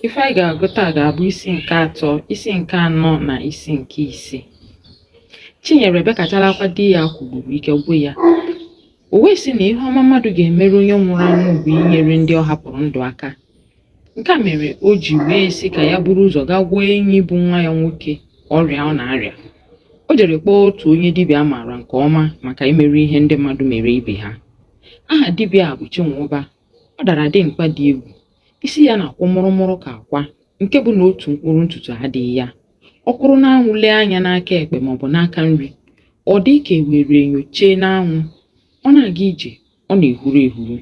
Ife anyị ga-agụ taa ga-abụ isi nke atọ, isi nke anọ na isi nke ise. Chinyere bekatara akwa di ya kwugburu ike gwụ ya. O wee sị na ihe ọma mmadụ ga-emere onye nwụrụ anwụ bụ inyere ndị ọ hapụrụ ndụ aka. Nke a mere o ji wee sị ka ya buru ụzọ gaa gwọọ enyi bụ nwa ya nwoke ọrịa ọ na-arịa. O jere kpọọ otu onye dibịa maara nke ọma maka imerụ ihe ndị mmadụ mere ibe ha. Aha dibịa bụ Chinwụba. Ọ dara dimkpa dị egwu. Isi ya na-akwụ mụrụmụrụ ka akwa, nke bụ na otu mkpụrụ ntutu adịghị ya. Ọ kwụrụ n'anwụ lee anya n'aka ekpe maọbụ n'aka nri, ọ dị ka ewere enyo chee n'anwụ. Ọ na-aga ije, ọ na-ehuru ehuru.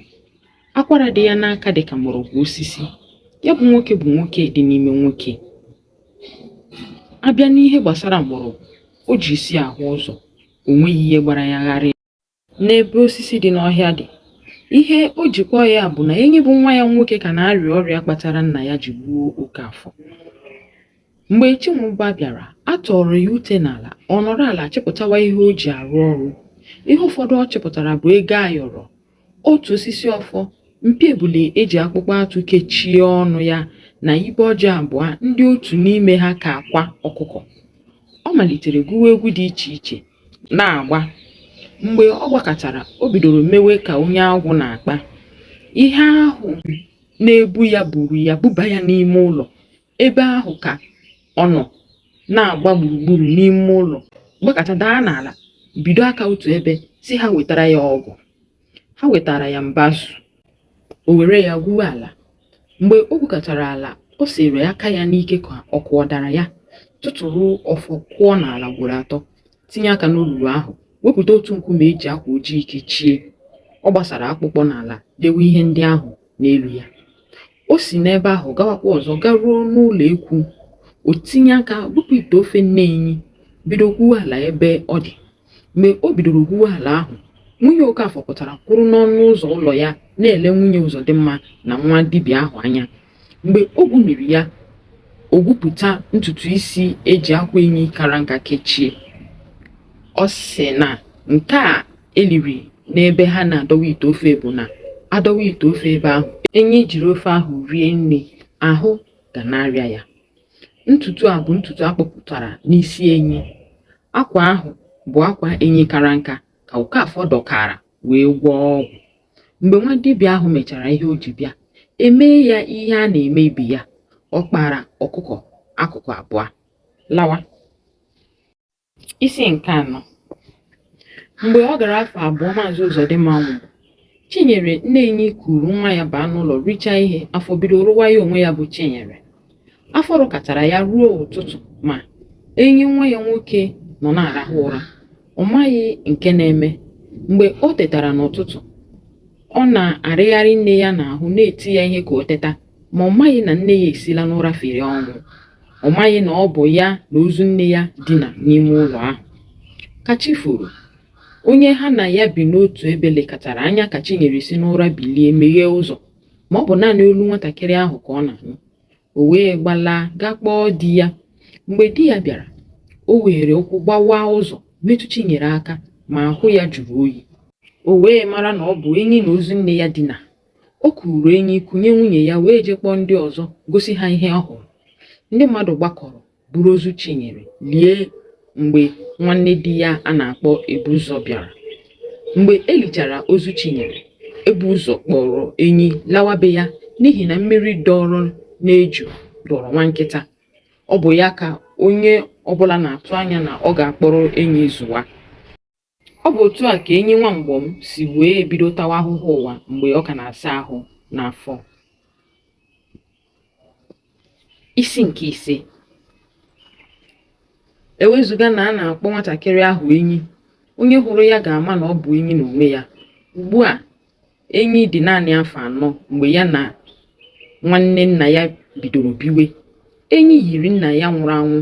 Akwara dị ya n'aka dị ka mgbọrọgwụ osisi. Ya bụ nwoke dị n'ime nwoke. Abịa n'ihe gbasara mgbọrọgwụ, o ji isi ahụ ụzọ, o nweghị ihe gbara ya gharịa. N'ebe osisi dị n'ọhịa dị, ihe o jikwa ya bụ na enyi bụ nwa ya nwoke ka na-arịa ọrịa kpatara nna ya ji gbuo oke afọ. Mgbe Chinwụba bịara, a tọrọ ya ute n'ala, ọ nọrọ ala chịpụtawa ihe o ji arụ ọrụ. Ihe ụfọdụ ọ chịpụtara bụ ego ayọrọ, otu osisi ọfọ, mpi ebule eji akpụkpọ atụ kechie ọnụ ya na ibe ọjọọ abụọ ndị otu n'ime ha ka akwa ọkụkọ. Ọ malitere gụwa egwu dị iche iche na-agba. Mgbe ọ gbakọtara, o bidoro mewe ka onye agwụ na-akpa. Ihe ahụ na-ebu ya buru ya buba ya n'ime ụlọ. Ebe ahụ ka ọ nọ na-agba gburugburu n'ime ụlọ, gbakọta daa n'ala, bido aka otu ebe si ha wetara ya ọgwụ. Ha wetara ya mbazu, o were ya gwuo ala. Mgbe o gwukọtara ala, o sere aka ya n'ike ka ọkụ ọ dara ya, tụtụrụ ọfọ kwụọ n'ala ugboro atọ, tinye aka n'olulu ahụ, wepụta otu nkume eji akwa ojii kechie. Ọ gbasara akpụkpọ n'ala, dewe ihe ndị ahụ n'elu ya. O si n'ebe ahụ gawakwa ọzọ garuo n'ụlọ ekwu. O tinye aka bupụ ite ofe nne enyi, bido gwuo ala ebe ọ dị. Mgbe o bidoro gwuo ala ahụ, nwunye Okafọ pụtara kwụrụ n'ọnụ ụzọ ụlọ ya na-ele nwunye Ụzọdịmma na nwa dibịa ahụ anya. Mgbe o gwumiri ya, o gwupụta ntutu isi eji akwa enyi kara nka kechie. Ọ sị na nke a eliri n'ebe ha na-adọwa ite ofe bụ na adọwa ite ofe ebe ahụ, enyi jiri ofe ahụ rie nri, ahụ ga na-arịa ya. Ntutu a bụ ntutu akpụpụtara n'isi enyi. Akwa ahụ bụ akwa enyi kara nka ka Okafọ dọkara wee gwọọ ọgwụ. Mgbe nwa dibịa ahụ mechara ihe o ji bịa, emee ya ihe a na-eme ibi ya. Ọ kpara ọkụkọ akụkụ abụọ lawa. Isi nke anọ. Mgbe ọ gara afọ abụọ Maazị Ụzọdịmma nwụrụ, Chinyere nne enyi kuru nwa ya baa n'ụlọ richaa ihe, afọ bido rụwa ya onwe ya bụ Chinyere. Afọ rụkọtara ya ruo ụtụtụ, ma enyi nwa ya nwoke nọ na-arahụ ụra. Ọ maghị nke na-eme. Mgbe o tetara n'ụtụtụ, ọ na-arịgharị nne ya n'ahụ na-eti ya ihe ka o teta, ma ọ maghị na nne ya esila n'ụra fere ọnwụ. Ọ maghị na ọ bụ ya na ozu nne ya dina n'ime ụlọ ahụ. Ka chi foro, onye ha na ya bi n'otu ebe lekọtara anya ka Chinyere si n'ụra bilie meghee ụzọ, ma ọ bụ naanị olu nwatakịrị ahụ ka ọ na-anụ. O wee gbalaa gaa kpọọ di ya. Mgbe di ya bịara, o were ụkwụ gbawaa ụzọ metụ Chinyere aka, ma ahụ ya jụrụ oyi. O wee mara na ọ bụ enyi na ozu nne ya dina. O kuru enyi kunye nwunye ya wee jee kpọọ ndị ọzọ gosi ha ihe ọ hụrụ. Ndị mmadụ gbakọrọ buru ozu Chinyere lie. Mgbe nwanne di ya a na-akpọ Ebuụzọ bịara, mgbe elichara ozu Chinyere, Ebuụzọ kpọrọ enyi lawa be ya n'ihi na mmiri dọrọ n'eju dọrọ nwa nkịta. Ọ bụ ya ka onye ọbụla na-atụ anya na ọ ga-akpọrọ enyi zụwa. Ọ bụ otu a ka enyi nwa mgbọm si wee bido tawa ahụhụ ụwa mgbe ọ ka na-asa ahụ n'afọ. Isi nke ise. Ewezuga na a na-akpọ nwatakịrị ahụ enyi, onye hụrụ ya ga-ama na ọ bụ enyi n'onwe ya. Ugbu a, enyi dị naanị afọ 4 mgbe ya na nwanne nna ya bidoro biwe. Enyi yiri nna ya nwụrụ anwụ.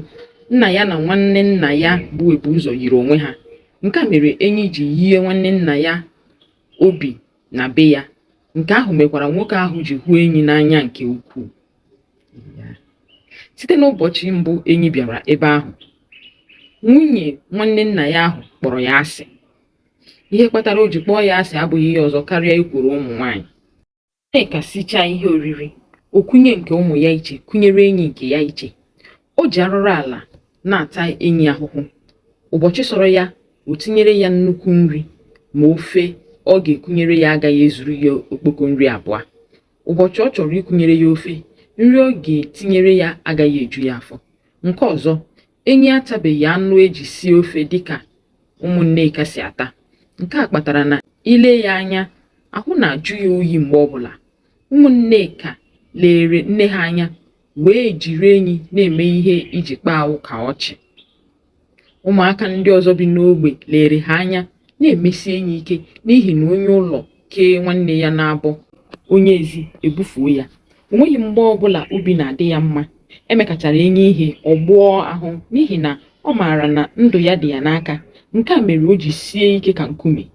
Nna ya na nwanne nna ya bụ Ebuụzọ yiri onwe ha. Nke a mere enyi ji yie nwanne nna ya obi na be ya. Nke ahụ mekwara nwoke ahụ ji hụ enyi n'anya nke ukwuu. Site n'ụbọchị mbụ enyi bịara ebe ahụ, nwunye nwanne nna ya ahụ kpọrọ ya asị. Ihe kpatara o ji kpọọ ya asị abụghị ihe ọzọ karịa ikworo ụmụ nwanyị. Nneka sichaa ihe oriri, o kunye nke ụmụ ya iche kunyere enyi nke ya iche. O ji arụrụ ala na-ata enyi ahụhụ. Ụbọchị sọrọ ya o tinyere ya nnukwu nri, ma ofe ọ ga-ekunyere ya agaghị ezuru ya okpoko nri abụọ. Ụbọchị ọ chọrọ ikunyere ya ofe, nri ọ ga-etinyere ya agaghị eju ya afọ. Nke ọzọ, enyi atabeghị anụ eji sie ofe dịka ụmụnneka si ata. Nke a kpatara na ile ya anya, ahụ na-ajụ ya oyi mgbe ọbụla. Ụmụnneka lere nne ha anya wee jiri enyi na-eme ihe iji kpaa ụka ọchị. Ụmụaka ndị ọzọ bi n'ogbe lere ha anya na-emesi enyi ike n'ihi na onye ụlọ kee nwanne ya na-abụ onye ezi ebufuo ya. O nweghị mgbe ọbụla obi na-adị ya mma. Emekachara enyi ihe ọgbụọ ahụ n'ihi na ọ maara na ndụ ya dị ya n'aka. Nke a mere o ji sie ike ka nkume.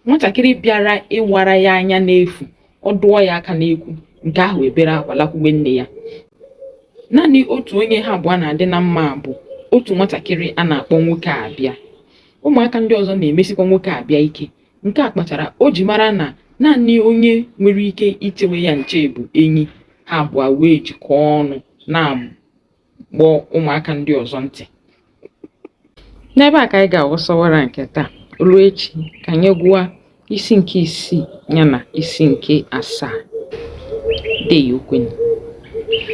Nwatakịrị bịara ịwara ya anya n'efu, ọ dụọ ya aka n'ekwu, nke ahụ ebere akwa lakwube nne ya. Naanị otu onye ha abụọ na-adị na mma bụ otu nwatakịrị a na-akpọ nwoke abịa. Ụmụaka ndị ọzọ na-emesikwa nwoke abịa ike. Nke a kpatara o ji mara na naanị onye nwere ike ichewe ya nche bụ enyi. Ha abụọ wee jikọọ ọnụ na-agbọ ụmụaka ndị ọzọ ntị. N'ebe a ka anyị ga-awụsawara nke taa. Ruo echi ka anyị gụọ isi nke 6 ya na isi nke 7. Deyo okwenụ.